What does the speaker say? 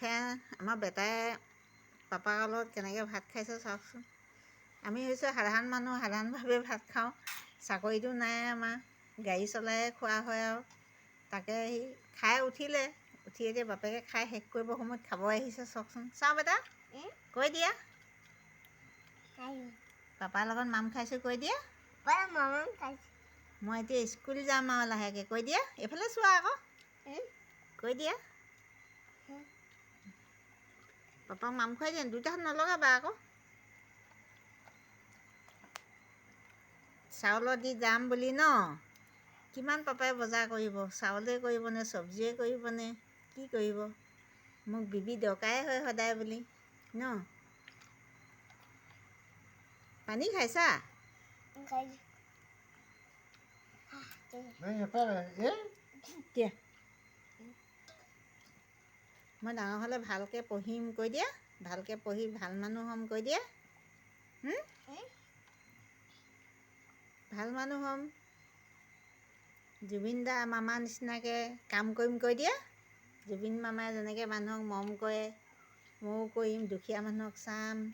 খাই আমাৰ বেটাই পাপাৰ লগত কেনেকৈ ভাত খাইছে চাওকচোন। আমি হৈছোঁ সাধাৰণ মানুহ, সাধাৰণভাৱে ভাত খাওঁ। চাকৰিটো নাই আমাৰ, গাড়ী চলাই খোৱা হয় আৰু তাকে সি খাই উঠিলে, উঠি এতিয়া বাপেকে খাই শেষ কৰিব সময়ত খাব আহিছে চাওকচোন। চাওঁ বেটা, কৈ দিয়া পাপাৰ লগত মাম খাইছোঁ, কৈ দিয়া মই এতিয়া স্কুল যাম আৰু লাহেকৈ, কৈ দিয়া এইফালে চোৱা আকৌ, কৈ দিয়া পাপাক মাম খুৱাই দিয়া, দুইটা হাত নলগাবা আকৌ। চাউলত দি যাম বুলি ন, কিমান পাপাই বজাৰ কৰিব, চাউলেই কৰিবনে চব্জিয়ে কৰিবনে কি কৰিব, মোক বিবি দৰকাৰেই হয় সদায় বুলি ন। পানী খাইছা? দিয়া মই ডাঙৰ হ'লে ভালকৈ পঢ়িম, কৈ দিয়া ভালকৈ পঢ়ি ভাল মানুহ হ'ম, কৈ দিয়া ভাল মানুহ হ'ম, জুবিন দা মামাৰ নিচিনাকৈ কাম কৰিম, কৈ দিয়া জুবিন মামাই যেনেকৈ মানুহক মৰম কৰে ময়ো কৰিম, দুখীয়া মানুহক চাম।